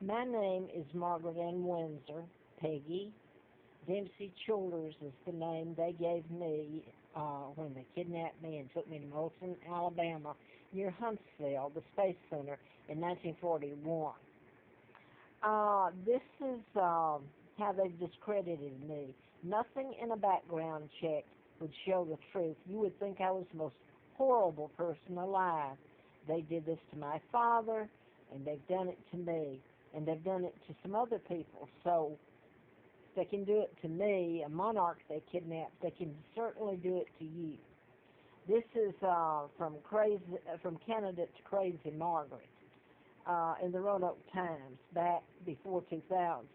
My name is Margaret Ann Windsor. Peggy. Dempsey Childers is the name they gave me when they kidnapped me and took me to Moulton, Alabama, near Huntsville, the Space Center, in 1941. This is how they've discredited me. Nothing in a background check would show the truth. You would think I was the most horrible person alive. They did this to my father, and they've done it to me, and they've done it to some other people. So if they can do it to me, a monarch they kidnapped, they can certainly do it to you. This is from candidate to Crazy Margaret in the Roanoke Times back before 2000.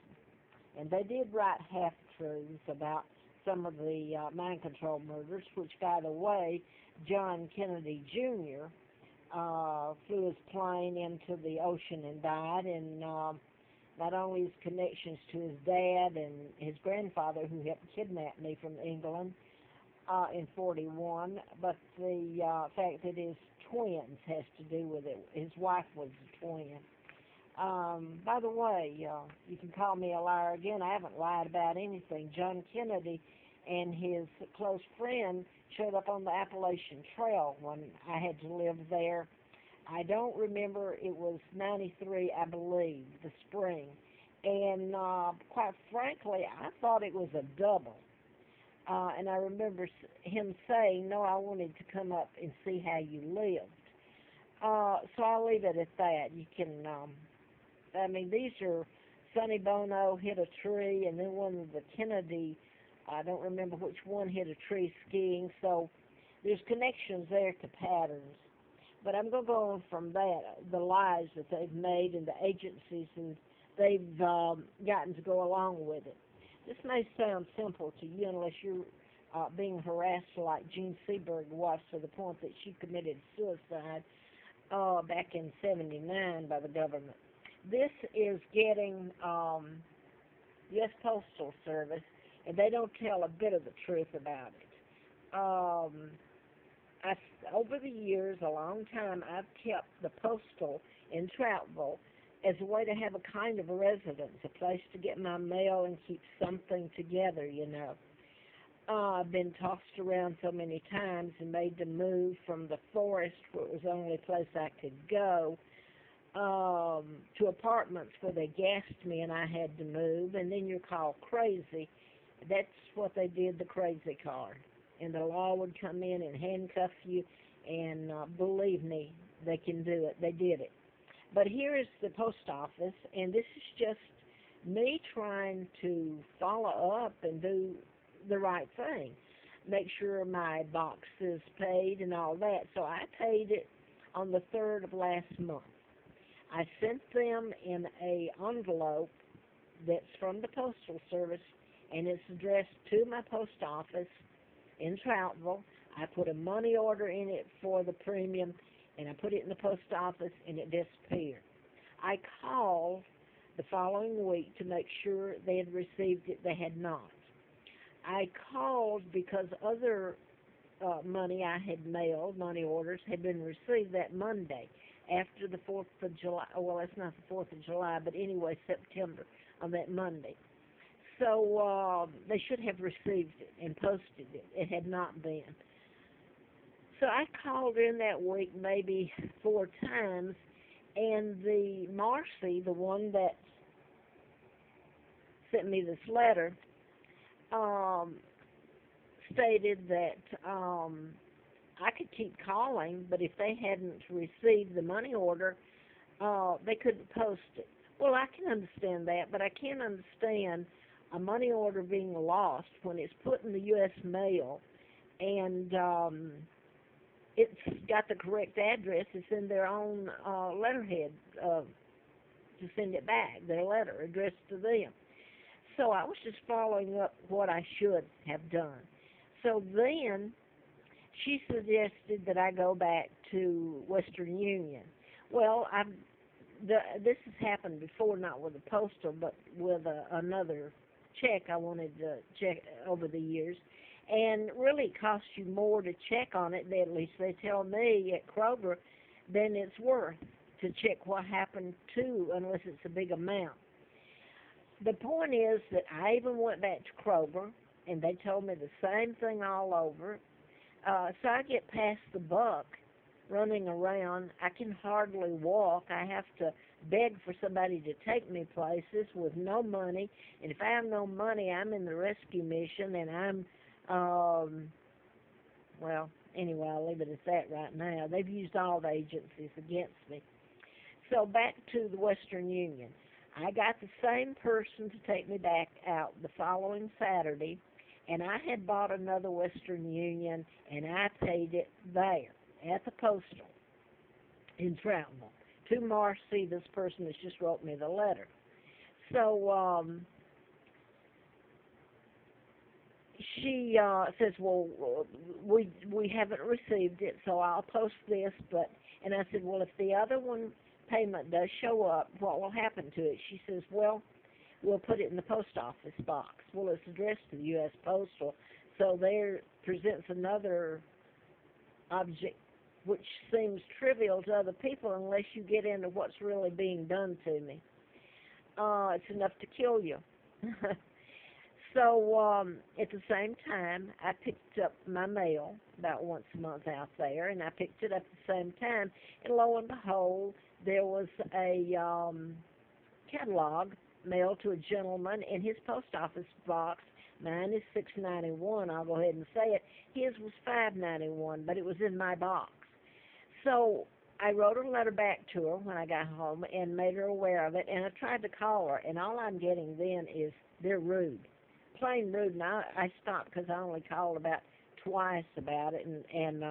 And they did write half-truths about some of the mind control murders, which, by the way, John Kennedy Jr. Flew his plane into the ocean and died, and not only his connections to his dad and his grandfather, who helped kidnap me from England in 41, but the fact that his twins has to do with it. His wife was a twin. By the way, you can call me a liar again. I haven't lied about anything. John Kennedy and his close friend showed up on the Appalachian Trail when I had to live there. I don't remember, it was 93, I believe, the spring. And quite frankly, I thought it was a double. And I remember him saying, no, I wanted to come up and see how you lived. So I'll leave it at that. You can, these are Sonny Bono hit a tree, and then one of the Kennedy, I don't remember which one, hit a tree skiing. So there's connections there to patterns. But I'm going to go on from that, the lies that they've made and the agencies, and they've gotten to go along with it. This may sound simple to you unless you're being harassed like Jean Seberg was, to the point that she committed suicide back in 79 by the government. This is getting U.S. Postal Service, and they don't tell a bit of the truth about it. Over the years, a long time, I've kept the postal in Troutville as a way to have a kind of a residence, a place to get my mail and keep something together, you know. I've been tossed around so many times and made to move from the forest, where it was the only place I could go, to apartments where they gassed me and I had to move, and then you're called crazy. That's what they did, the crazy card. And the law would come in and handcuff you, and believe me, they can do it. They did it. But here is the post office, and this is just me trying to follow up and do the right thing. Make sure my box is paid and all that. So I paid it on the 3rd of last month. I sent them in a envelope that's from the Postal Service, and it's addressed to my post office in Troutville. I put a money order in it for the premium, and I put it in the post office, and it disappeared. I called the following week to make sure they had received it. They had not. I called because other money I had mailed, money orders, had been received that Monday after the 4th of July. Well, that's not the 4th of July, but anyway, September, on that Monday. So they should have received it and posted it. It had not been. So I called in that week maybe 4 times, and the Marcy, the one that sent me this letter, stated that I could keep calling, but if they hadn't received the money order, they couldn't post it. Well, I can understand that, but I can't understand a money order being lost when it's put in the U.S. mail and it's got the correct address. It's in their own letterhead to send it back, their letter addressed to them. So I was just following up what I should have done. So then she suggested that I go back to Western Union. Well, this has happened before, not with a postal, but with another check I wanted to check over the years. And really it costs you more to check on it, at least they tell me at Kroger, than it's worth. to check what happened to, unless it's a big amount. The point is that I even went back to Kroger, and they told me the same thing all over. So I get past the buck running around. I can hardly walk. I have to beg for somebody to take me places with no money. And if I have no money, I'm in the rescue mission, and well, anyway, I'll leave it at that right now. They've used all the agencies against me. So back to the Western Union. I got the same person to take me back out the following Saturday, and I had bought another Western Union, and I paid it there at the postal in Troutville to Marcy, this person that just wrote me the letter. So she says, well, we haven't received it, so I'll post this. And I said, well, if the other one payment does show up, what will happen to it? She says, well, we'll put it in the post office box. Well, it's addressed to the U.S. Postal, so there presents another object which seems trivial to other people unless you get into what's really being done to me. It's enough to kill you. So at the same time, I picked up my mail about once a month out there, and I picked it up at the same time, and lo and behold, there was a catalog mailed to a gentleman in his post office box. Mine is $6.91. I'll go ahead and say it. His was $5.91, but it was in my box. So I wrote a letter back to her when I got home and made her aware of it, and I tried to call her, and all I'm getting then is they're rude. Plain rude, and I stopped because I only called about twice about it, and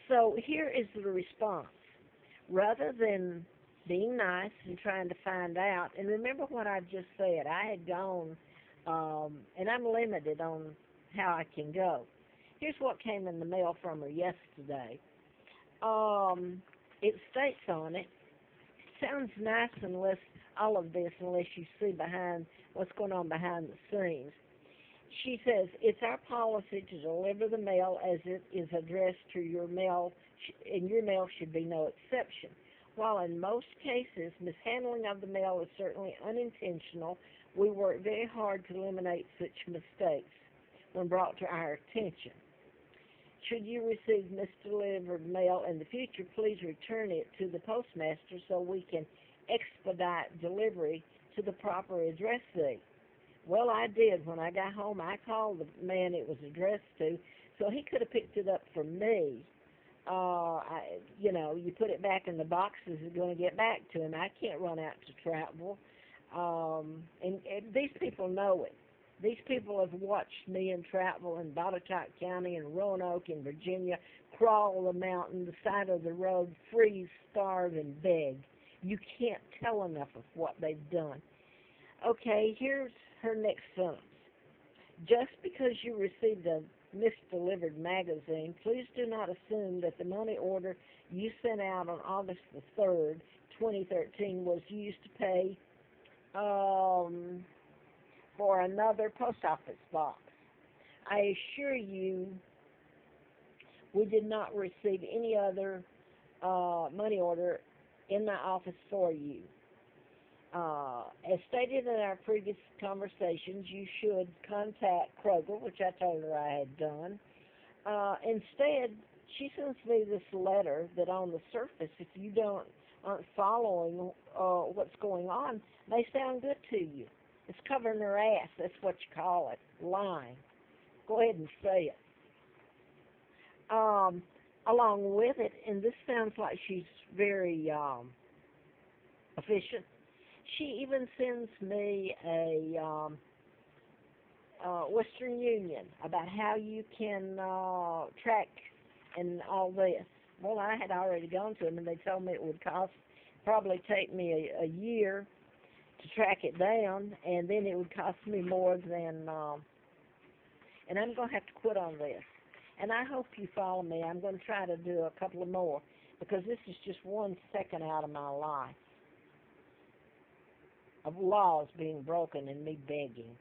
so here is the response. Rather than being nice and trying to find out, and remember what I've just said, I had gone, and I'm limited on how I can go. Here's what came in the mail from her yesterday. It states on it, sounds nice unless all of this, unless you see behind what's going on behind the scenes. She says, it's our policy to deliver the mail as it is addressed to your mail, and your mail should be no exception. While in most cases, mishandling of the mail is certainly unintentional, we work very hard to eliminate such mistakes when brought to our attention. Should you receive misdelivered mail in the future, please return it to the postmaster so we can expedite delivery to the proper addressee. Well, I did. When I got home, I called the man it was addressed to, so he could have picked it up for me. You put it back in the boxes, it's going to get back to him. I can't run out to Troutville. And these people know it. These people have watched me in Troutville and Botetourt County and Roanoke in Virginia crawl the mountain, the side of the road, freeze, starve, and beg. You can't tell enough of what they've done. Okay, here's her next sentence. Just because you received a misdelivered magazine, please do not assume that the money order you sent out on August the 3rd, 2013 was used to pay for another post office box. I assure you we did not receive any other money order in my office for you. As stated in our previous conversations, you should contact Kroger, which I told her I had done. Instead, she sends me this letter that on the surface, if you aren't following what's going on, may sound good to you. It's covering her ass. That's what you call it, lying. Go ahead and say it. Along with it, and this sounds like she's very efficient, she even sends me a Western Union about how you can track and all this. Well, I had already gone to them, and they told me it would probably take me a year to track it down, and then it would cost me more than, and I'm going to have to quit on this. And I hope you follow me. I'm going to try to do a couple of more, because this is just 1 second out of my life of laws being broken and me begging.